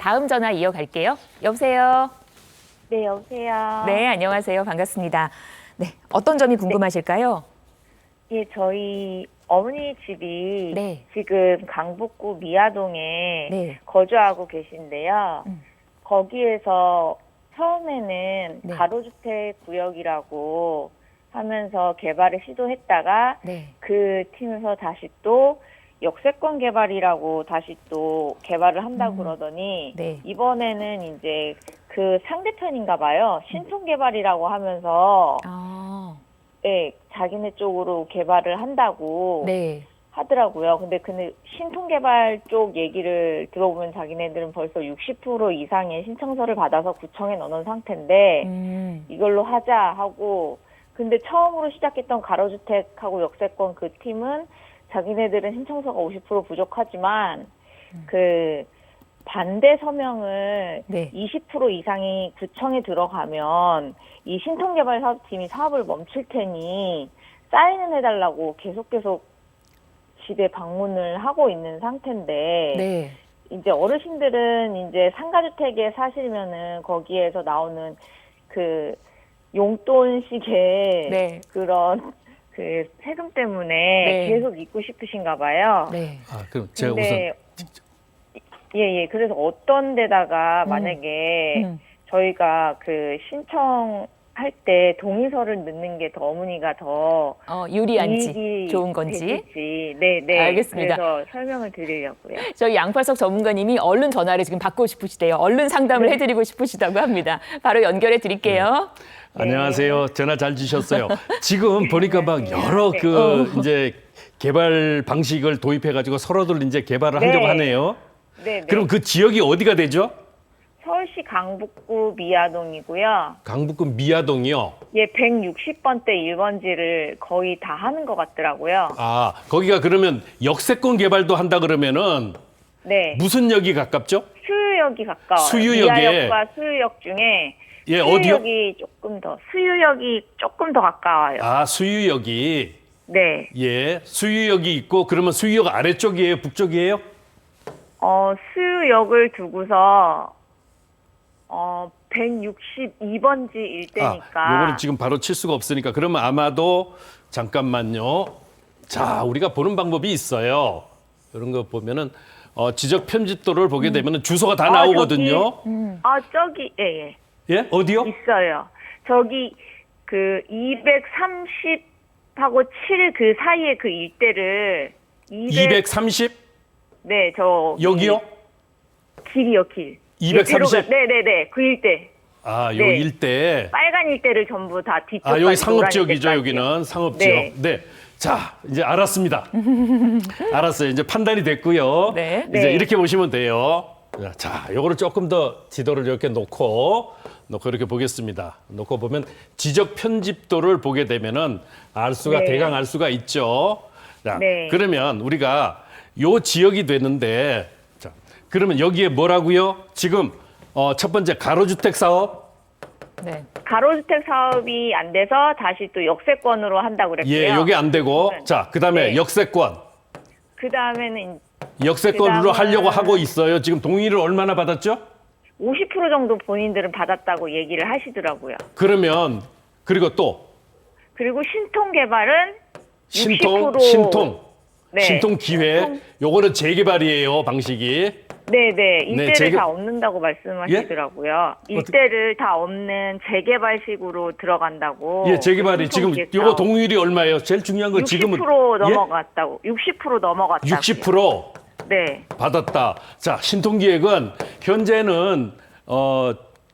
다음 전화 이어갈게요. 여보세요? 네, 여보세요. 네, 안녕하세요. 반갑습니다. 네, 어떤 점이 궁금하실까요? 예, 저희 어머니 집이 네. 지금 강북구 미아동에 네. 거주하고 계신데요. 거기에서 처음에는 네. 가로주택 구역이라고 하면서 개발을 시도했다가 네. 그 팀에서 다시 또 역세권 개발이라고 다시 또 개발을 한다고 그러더니 네. 이번에는 이제 그 상대편인가 봐요. 신촌 개발이라고 하면서 아, 네, 자기네 쪽으로 개발을 한다고 네. 하더라고요. 근데 신통 개발 쪽 얘기를 들어보면 자기네들은 벌써 60% 이상의 신청서를 받아서 구청에 넣어놓은 상태인데 이걸로 하자 하고, 근데 처음으로 시작했던 가로주택하고 역세권 그 팀은 자기네들은 신청서가 50% 부족하지만 그 반대 서명을 네. 20% 이상이 구청에 들어가면 이 신통개발 사업팀이 사업을 멈출 테니 사인을 해달라고 계속 집에 방문을 하고 있는 상태인데, 네. 이제 어르신들은 이제 상가주택에 사시면은 거기에서 나오는 그 용돈식의 네. 그런 그 세금 때문에 네. 계속 있고 싶으신가 봐요. 네. 아, 그럼 제가 근데 우선 예. 그래서 어떤 데다가 만약에 저희가 그 신청할 때 동의서를 넣는 게 더 어머니가 더 유리한지, 이익이 좋은 건지. 되실지. 네. 알겠습니다. 그래서 설명을 드리려고요. 저희 양팔석 전문가님이 얼른 전화를 지금 받고 싶으시대요. 얼른 상담을 해드리고 싶으시다고 합니다. 바로 연결해 드릴게요. 안녕하세요. 전화 잘 주셨어요. 지금 보니까 막 여러 네. 이제 개발 방식을 도입해 가지고 서로들 이제 개발을 하려고 하네요. 네. 그럼 그 지역이 어디가 되죠? 서울시 강북구 미아동이고요. 강북구 미아동이요. 예, 160번대 1번지를 거의 다 하는 것 같더라고요. 아, 거기가 그러면 역세권 개발도 한다 그러면은 네. 무슨 역이 가깝죠? 수유역이 가까워요. 수유역에. 미아역과 수유역 중에 예, 어디요? 수유역이 조금 더 가까워요. 아, 수유역이. 네. 예, 수유역이 있고 그러면 수유역 아래쪽이에요, 북쪽이에요? 수유역을 두고서 162번지 일대니까. 요거는 지금 바로 칠 수가 없으니까 그러면 아마도 잠깐만요. 자, 우리가 보는 방법이 있어요. 이런 거 보면은 지적 편집도를 보게 되면은 주소가 다 나오거든요. 저기 예. 예, 어디요? 있어요. 저기 그 230하고 7 그 사이에 그 일대를 230? 네, 저 여기요? 길이요, 길. 230? 네네네, 그 일대. 아, 요 네. 일대. 빨간 일대를 전부 다 뒤쪽. 아, 여기 상업지역이죠, 여기는 상업지역. 네. 네. 자, 이제 알았습니다. 알았어요. 이제 판단이 됐고요. 네. 이제 네. 이렇게 보시면 돼요. 자, 요거를 조금 더 지도를 이렇게 놓고 이렇게 보겠습니다. 놓고 보면 지적 편집도를 보게 되면은 네. 대강 알 수가 있죠. 자, 네. 그러면 우리가 요 지역이 되는데, 자, 그러면 여기에 뭐라고요? 지금 첫 번째 가로주택 사업. 네. 가로주택 사업이 안 돼서 다시 또 역세권으로 한다고 그랬고요. 예, 요게 안 되고. 자, 그다음에 네. 역세권. 그 다음에는 역세권으로 그다음은- 하려고 하고 있어요. 지금 동의를 얼마나 받았죠? 50% 정도 본인들은 받았다고 얘기를 하시더라고요. 그러면 그리고 또 그리고 신통 개발은 신통 60%. 네. 신통 기획 요거는 재개발이에요, 방식이. 네네. 일대를 재개- 다 없는다고 말씀하시더라고요. 일대를 다 없는 재개발식으로 들어간다고. 예, 재개발이 지금 신통기획사업. 요거 동의율이 얼마예요? 제일 중요한 건 60% 지금은 넘어갔다고. 60% 넘어갔다고. 60% 네. 받았다. 자, 신통 기획은 현재는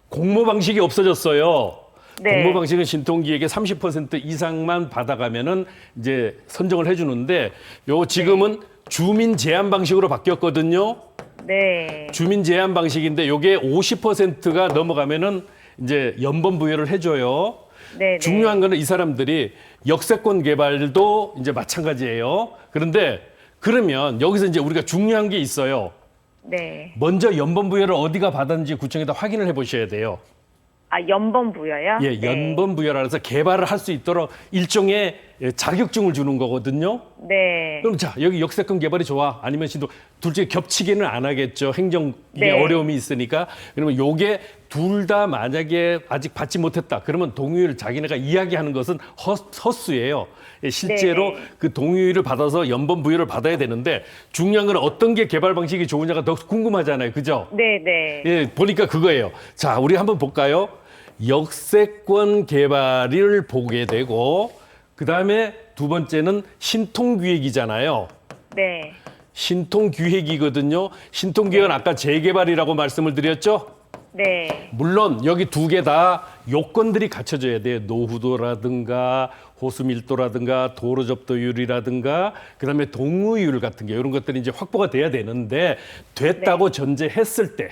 공모 방식이 없어졌어요. 네. 공모 방식은 신통 기획의 30% 이상만 받아가면은 이제 선정을 해주는데 요 지금은 주민 제한 방식으로 바뀌었거든요. 네. 주민 제한 방식인데 요게 50%가 넘어가면은 이제 연번 부여를 해줘요. 네. 중요한 거는 이 사람들이 역세권 개발도 이제 마찬가지예요. 그런데 그러면 여기서 이제 우리가 중요한 게 있어요. 네. 먼저 연번 부여를 어디가 받았는지 구청에다 확인을 해보셔야 돼요. 연번 부여요? 예, 네. 연번 부여라 해서 개발을 할 수 있도록 일종의 자격증을 주는 거거든요. 네. 그럼 자, 여기 역세권 개발이 좋아? 아니면 신도 둘째 겹치기는 안 하겠죠. 행정 이게 네. 어려움이 있으니까. 그러면 요게 둘 다 만약에 아직 받지 못했다. 그러면 동의를 자기네가 이야기하는 것은 헛수예요. 실제로 네. 그 동의를 받아서 연번 부여를 받아야 되는데 중요한 건 어떤 게 개발 방식이 좋으냐가 더 궁금하잖아요. 그죠? 네, 네. 예, 보니까 그거예요. 자, 우리 한번 볼까요? 역세권 개발을 보게 되고 그다음에 두 번째는 신통기획이잖아요. 네. 신통기획이거든요. 신통기획은 아까 재개발이라고 말씀을 드렸죠? 네. 물론 여기 두 개 다 요건들이 갖춰져야 돼요. 노후도라든가 호수 밀도라든가 도로 접도율이라든가 그다음에 동의율 같은 게 이런 것들이 이제 확보가 돼야 되는데 됐다고 전제했을 때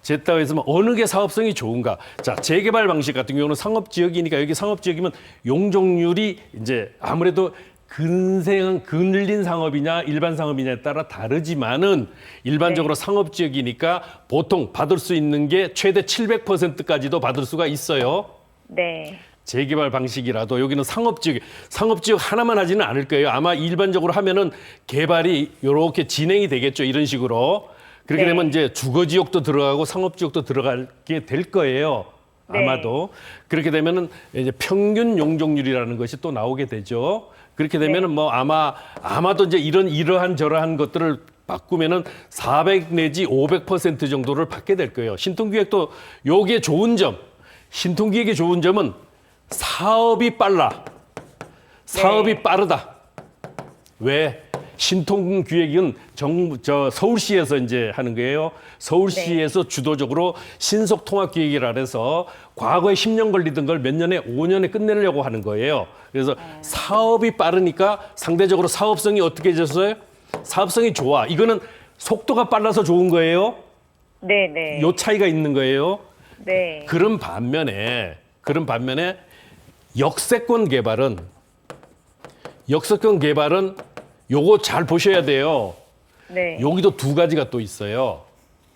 됐다고 했으면 어느 게 사업성이 좋은가? 자, 재개발 방식 같은 경우는 상업지역이니까 여기 상업지역이면 용적률이 이제 아무래도 근린 상업이냐 일반 상업이냐에 따라 다르지만은 일반적으로 상업지역이니까 보통 받을 수 있는 게 최대 700%까지도 받을 수가 있어요. 네. 재개발 방식이라도 여기는 상업지역 하나만 하지는 않을 거예요. 아마 일반적으로 하면은 개발이 이렇게 진행이 되겠죠. 이런 식으로. 그렇게 네. 되면 이제 주거지역도 들어가고 상업지역도 들어가게 될 거예요. 네. 아마도. 그렇게 되면은 이제 평균 용적률이라는 것이 또 나오게 되죠. 그렇게 되면은 뭐 아마도 이제 이러한 저러한 것들을 바꾸면은 400 내지 500% 정도를 받게 될 거예요. 신통기획도 요게 좋은 점, 신통기획의 좋은 점은 사업이 빨라. 사업이 빠르다. 왜? 신통기획은 서울시에서 이제 하는 거예요. 서울시에서 주도적으로 신속통합기획이라 해서 과거에 10년 걸리던 걸 몇 년에 5년에 끝내려고 하는 거예요. 그래서 사업이 빠르니까 상대적으로 사업성이 어떻게 졌어요? 사업성이 좋아. 이거는 속도가 빨라서 좋은 거예요. 네, 네. 요 차이가 있는 거예요. 네. 그런 반면에 역세권 개발은 요거 잘 보셔야 돼요. 네. 여기도 두 가지가 또 있어요.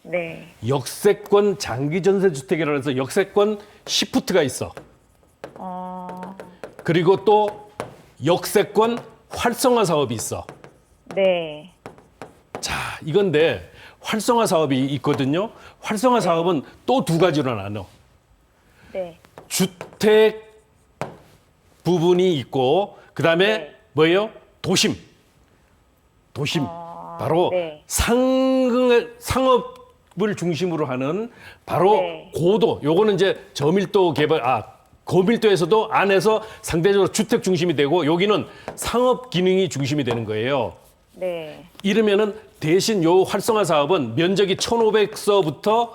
네. 역세권 장기 전세 주택이라 해서 역세권 시프트가 있어. 그리고 또 역세권 활성화 사업이 있어. 네. 자, 이건데 활성화 사업이 있거든요. 활성화 사업은 또 두 가지로 나눠. 네. 주택 부분이 있고 그다음에 네. 뭐예요? 도심. 바로 네. 상업을 중심으로 하는 바로 네. 고도. 요거는 이제 저밀도 개발 고밀도에서도 안에서 상대적으로 주택 중심이 되고 여기는 상업 기능이 중심이 되는 거예요. 네. 이러면은 대신 요 활성화 사업은 면적이 1,500서부터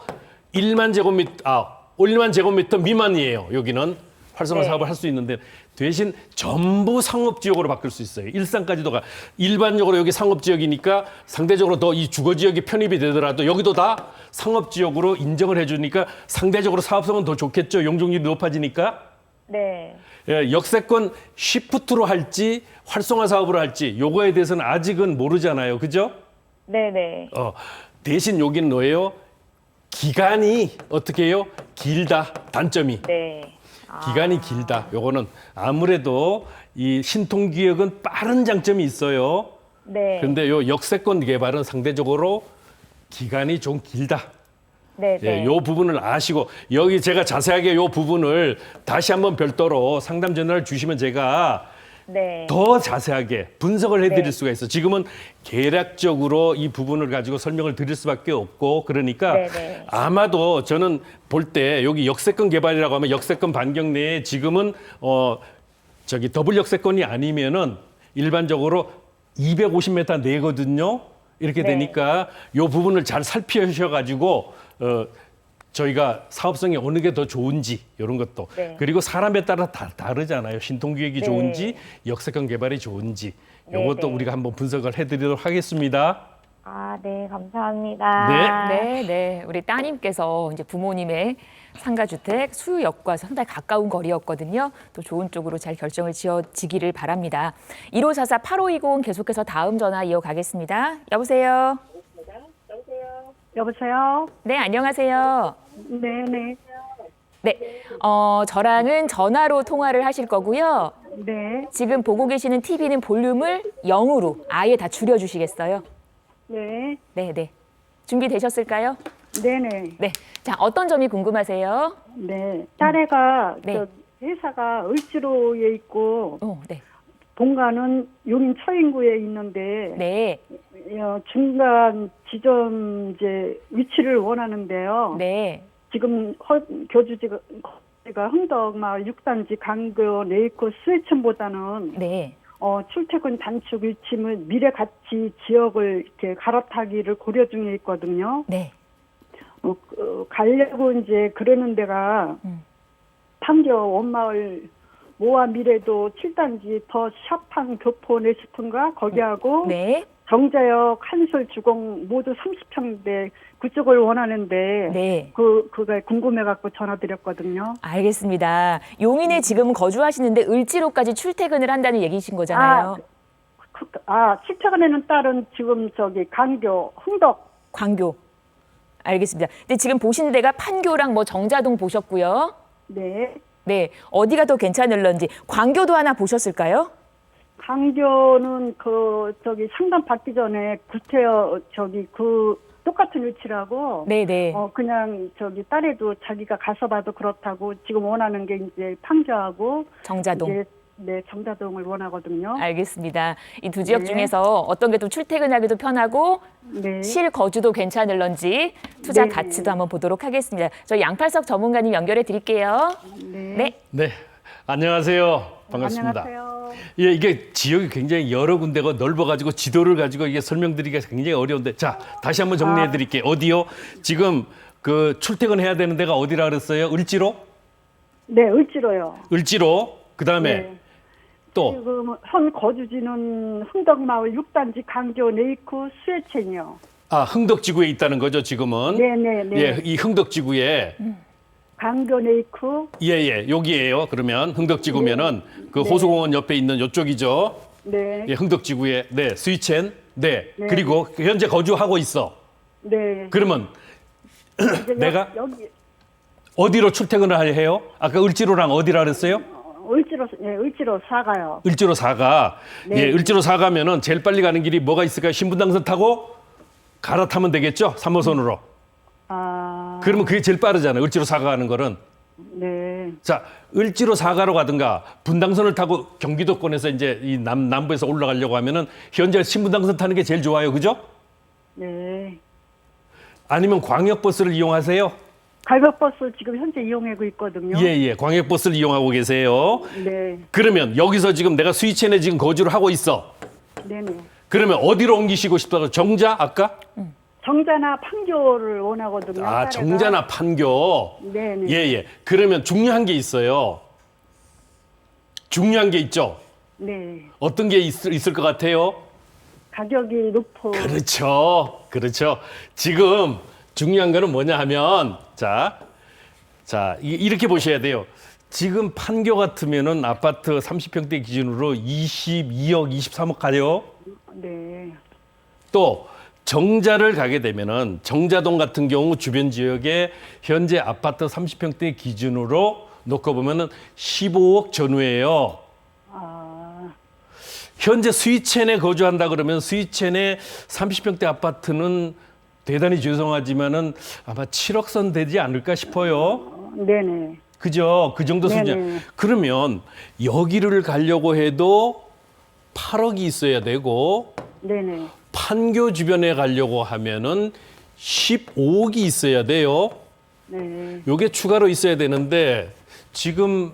1만 제곱미터 미만이에요. 여기는 활성화 네. 사업을 할 수 있는데 대신 전부 상업지역으로 바뀔 수 있어요. 일산까지도 가. 일반적으로 여기 상업지역이니까 상대적으로 더 이 주거지역이 편입이 되더라도 여기도 다 상업지역으로 인정을 해주니까 상대적으로 사업성은 더 좋겠죠. 용적률이 높아지니까. 네. 예, 역세권 시프트로 할지 활성화 사업으로 할지 요거에 대해서는 아직은 모르잖아요. 그죠? 네, 네. 대신 여기는 뭐예요? 기간이 어떻게 해요? 길다. 단점이. 네. 기간이 길다. 요거는 아무래도 이 신통기획은 빠른 장점이 있어요. 네. 그런데 요 역세권 개발은 상대적으로 기간이 좀 길다. 네, 네. 예, 요 부분을 아시고 여기 제가 자세하게 요 부분을 다시 한번 별도로 상담 전화를 주시면 제가 네. 더 자세하게 분석을 해드릴 네. 수가 있어. 지금은 개략적으로 이 부분을 가지고 설명을 드릴 수밖에 없고 그러니까 네, 네. 아마도 저는 볼 때 여기 역세권 개발이라고 하면 역세권 반경 내에 지금은 더블 역세권이 아니면은 일반적으로 250m 내거든요. 이렇게 네. 되니까 요 부분을 잘 살피셔가지고 저희가 사업성이 어느 게 더 좋은지 이런 것도 네. 그리고 사람에 따라 다르잖아요. 신통기획이 네. 좋은지 역세권 개발이 좋은지 네, 이것도 네. 우리가 한번 분석을 해드리도록 하겠습니다. 네, 감사합니다. 네, 네. 우리 따님께서 이제 부모님의 상가주택 수유역과 상당히 가까운 거리였거든요. 또 좋은 쪽으로 잘 결정을 지어지기를 바랍니다. 1544-8520 계속해서 다음 전화 이어가겠습니다. 여보세요? 여보세요? 네, 안녕하세요. 네네. 네, 저랑은 전화로 통화를 하실 거고요. 네, 지금 보고 계시는 TV는 볼륨을 0으로 아예 다 줄여주시겠어요? 네, 네, 네. 준비되셨을까요? 네네, 네. 자, 어떤 점이 궁금하세요? 네. 딸애가 네. 저 회사가 을지로에 있고 네. 본가는 용인 처인구에 있는데 네. 중간 지점 이제 위치를 원하는데요. 네. 지금 교주지가 흥덕마을 6단지 강교 네이코 스웨천보다는 네. 출퇴근 단축 위치 및 미래 가치 지역을 이렇게 갈아타기를 고려 중에 있거든요. 네. 가려고 이제 그러는 데가 판교 원마을 모아 미래도 7단지 더 샤팡 교포 네스턴가 거기하고 네. 정자역 한솔 주공 모두 30평대 그쪽을 원하는데 네. 그가 궁금해갖고 전화드렸거든요. 알겠습니다. 용인에 지금 거주하시는데 을지로까지 출퇴근을 한다는 얘기신 거잖아요. 출퇴근에는 딸은 지금 저기 강교 흥덕. 광교. 알겠습니다. 근데 지금 보신 데가 판교랑 뭐 정자동 보셨고요. 네. 네. 어디가 더 괜찮을런지 광교도 하나 보셨을까요? 강교는 저기 상담 받기 전에 구태여 저기 똑같은 위치라고. 네네. 그냥 저기 딸애도 자기가 가서 봐도 그렇다고 지금 원하는 게 이제 판교하고 정자동. 이제 네, 정자동을 원하거든요. 알겠습니다. 이 두 지역 네. 중에서 어떤 게 좀 출퇴근하기도 편하고 네. 실거주도 괜찮을런지 투자 네. 가치도 한번 보도록 하겠습니다. 저희 양팔석 전문가님 연결해 드릴게요. 네. 네. 네, 안녕하세요. 반갑습니다. 안녕하세요. 예, 이게 지역이 굉장히 여러 군데가 넓어가지고 지도를 가지고 이게 설명드리기가 굉장히 어려운데, 자, 다시 한번 정리해드릴게요. 어디요? 지금 그 출퇴근해야 되는 데가 어디라 그랬어요? 을지로? 네, 을지로요. 을지로. 그 다음에 네. 또 지금 현 거주지는 흥덕마을 6단지 강교 네이코 수혜천이요. 흥덕지구에 있다는 거죠, 지금은. 네네네. 예, 이 흥덕지구에 강교 네이코. 예, 여기에요. 그러면 흥덕지구면은 그 호수공원 옆에 있는 이쪽이죠. 네. 예, 흥덕지구에 네, 스위첸. 네. 네. 그리고 현재 거주하고 있어. 네. 그러면 이제 내가 여기 어디로 출퇴근을 해요? 아까 을지로랑 어디라 그랬어요? 을지로 사가요. 을지로 4가. 네. 예, 을지로 4가면은 제일 빨리 가는 길이 뭐가 있을까요? 신분당선 타고 갈아타면 되겠죠? 3호선으로. 그러면 그게 제일 빠르잖아요. 을지로 4가 가는 거는. 네. 자, 을지로 4가로 가든가 분당선을 타고 경기도권에서 이제 이 남부에서 올라가려고 하면은 현재 신분당선 타는 게 제일 좋아요. 그죠? 네. 아니면 광역버스를 이용하세요? 갈벽버스 지금 현재 이용하고 있거든요. 예, 광역버스를 이용하고 계세요. 네. 그러면 여기서 지금 내가 스위첸에 지금 거주를 하고 있어. 네네. 그러면 어디로 옮기시고 싶다고? 정자 아까? 정자나 판교를 원하거든요. 딸애가. 정자나 판교. 네네. 예. 그러면 중요한 게 있어요. 중요한 게 있죠. 네. 어떤 게 있을 것 같아요? 가격이 높고. 그렇죠. 지금 중요한 거는 뭐냐 하면 자, 이렇게 보셔야 돼요. 지금 판교 같으면은 아파트 30평대 기준으로 22억, 23억 가요. 네. 또 정자를 가게 되면은 정자동 같은 경우 주변 지역에 현재 아파트 30평대 기준으로 놓고 보면은 15억 전후예요. 현재 스위첸에 거주한다 그러면 스위첸의 30평대 아파트는 대단히 죄송하지만은 아마 7억 선 되지 않을까 싶어요. 네네. 그죠? 그 정도 수준. 네네. 그러면 여기를 가려고 해도 8억이 있어야 되고 네네. 판교 주변에 가려고 하면은 15억이 있어야 돼요. 네. 요게 추가로 있어야 되는데 지금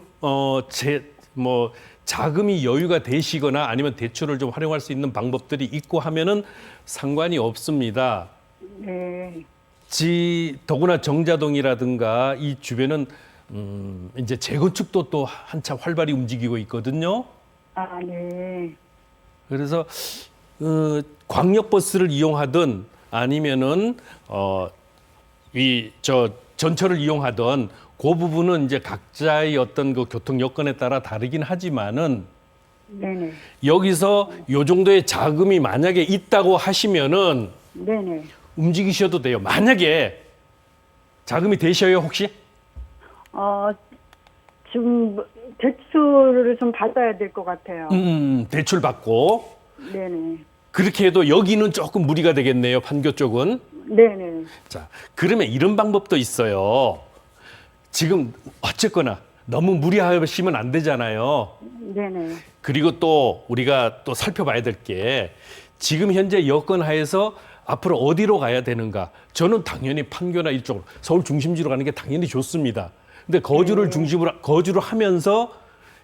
자금이 여유가 되시거나 아니면 대출을 좀 활용할 수 있는 방법들이 있고 하면은 상관이 없습니다. 네. 더구나 정자동이라든가 이 주변은 이제 재건축도 또 한참 활발히 움직이고 있거든요. 네. 그래서 광역버스를 이용하든 아니면은 전철을 이용하든 그 부분은 이제 각자의 어떤 그 교통 여건에 따라 다르긴 하지만은 네네. 여기서 요 정도의 자금이 만약에 있다고 하시면은 네네. 움직이셔도 돼요. 만약에 자금이 되셔요 혹시? 지금 대출을 좀 받아야 될 것 같아요. 대출 받고 네네. 그렇게 해도 여기는 조금 무리가 되겠네요. 판교 쪽은. 네네. 자, 그러면 이런 방법도 있어요. 지금 어쨌거나 너무 무리하시면 안 되잖아요. 네네. 그리고 또 우리가 또 살펴봐야 될 게 지금 현재 여건 하에서 앞으로 어디로 가야 되는가? 저는 당연히 판교나 이쪽으로 서울 중심지로 가는 게 당연히 좋습니다. 근데 거주를 중심으로 거주를 하면서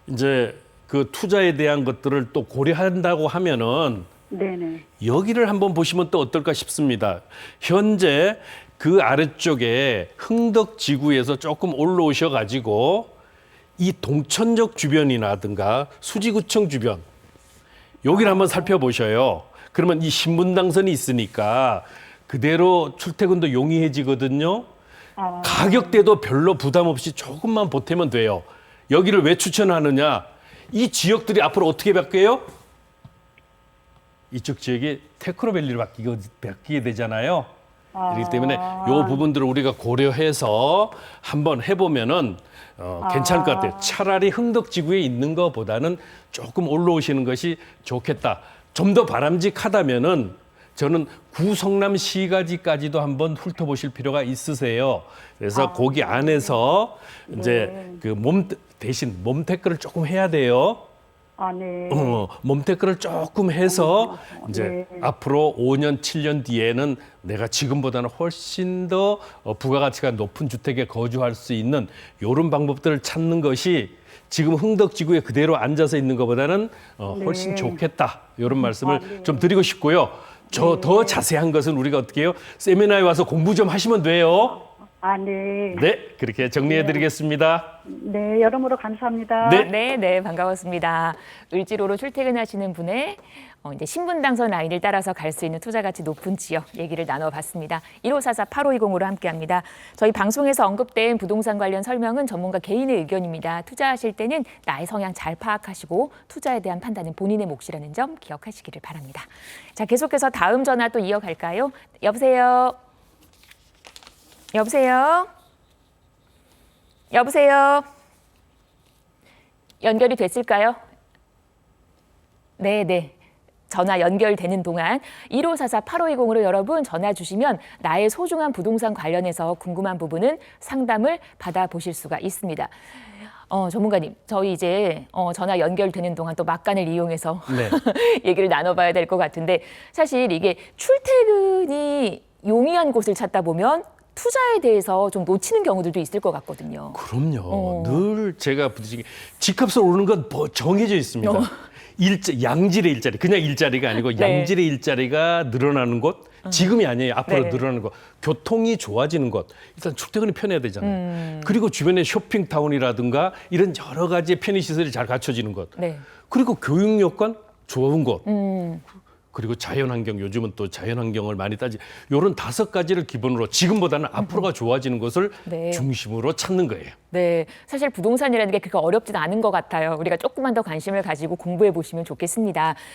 이제 그 투자에 대한 것들을 또 고려한다고 하면은 네네. 여기를 한번 보시면 또 어떨까 싶습니다. 현재 그 아래쪽에 흥덕 지구에서 조금 올라오셔 가지고 이 동천역 주변이라든가 수지구청 주변 여기를 한번 살펴보셔요. 그러면 이 신분당선이 있으니까 그대로 출퇴근도 용이해지거든요. 가격대도 별로 부담 없이 조금만 보태면 돼요. 여기를 왜 추천하느냐? 이 지역들이 앞으로 어떻게 바뀌어요? 이쪽 지역이 테크노밸리로 바뀌게 되잖아요. 그렇기 때문에 이 부분들을 우리가 고려해서 한번 해보면은 괜찮을 것 같아요. 차라리 흥덕지구에 있는 것보다는 조금 올라오시는 것이 좋겠다. 좀 더 바람직하다면은 저는 구성남시가지까지도 한번 훑어보실 필요가 있으세요. 그래서 거기 안에서 이제 그 대신 몸테크를 조금 해야 돼요. 네. 몸테크를 조금 해서 이제 앞으로 5년, 7년 뒤에는 내가 지금보다는 훨씬 더 부가가치가 높은 주택에 거주할 수 있는 이런 방법들을 찾는 것이 지금 흥덕지구에 그대로 앉아서 있는 것보다는 훨씬 좋겠다. 이런 말씀을 좀 드리고 싶고요. 더 자세한 것은 우리가 어떻게 해요? 세미나에 와서 공부 좀 하시면 돼요. 네. 네, 그렇게 정리해 드리겠습니다. 네, 여러모로 감사합니다. 네. 네, 반가웠습니다. 을지로로 출퇴근하시는 분의 이제 신분당선 라인을 따라서 갈 수 있는 투자 가치 높은 지역 얘기를 나눠봤습니다. 1544-8520으로 함께합니다. 저희 방송에서 언급된 부동산 관련 설명은 전문가 개인의 의견입니다. 투자하실 때는 나의 성향 잘 파악하시고 투자에 대한 판단은 본인의 몫이라는 점 기억하시기를 바랍니다. 자, 계속해서 다음 전화 또 이어갈까요? 여보세요. 여보세요. 여보세요. 연결이 됐을까요? 네. 전화 연결되는 동안 1544-8520으로 여러분 전화 주시면 나의 소중한 부동산 관련해서 궁금한 부분은 상담을 받아보실 수가 있습니다. 전문가님, 저희 이제 전화 연결되는 동안 또 막간을 이용해서 네. 얘기를 나눠봐야 될 것 같은데 사실 이게 출퇴근이 용이한 곳을 찾다 보면 투자에 대해서 좀 놓치는 경우들도 있을 것 같거든요. 그럼요. 늘 제가 부딪히는 게 집값을 오르는 건 뭐 정해져 있습니다. 양질의 일자리, 그냥 일자리가 아니고 네. 양질의 일자리가 늘어나는 곳, 지금이 아니에요. 앞으로 네. 늘어나는 곳, 교통이 좋아지는 곳, 일단 출퇴근이 편해야 되잖아요. 그리고 주변에 쇼핑타운이라든가 이런 여러 가지의 편의시설이 잘 갖춰지는 곳, 네. 그리고 교육 여건 좋은 곳, 그리고 자연환경, 요즘은 또 자연환경을 많이 요런 5가지를 기본으로 지금보다는 앞으로가 좋아지는 것을 네. 중심으로 찾는 거예요. 네, 사실 부동산이라는 게 그렇게 어렵진 않은 것 같아요. 우리가 조금만 더 관심을 가지고 공부해 보시면 좋겠습니다.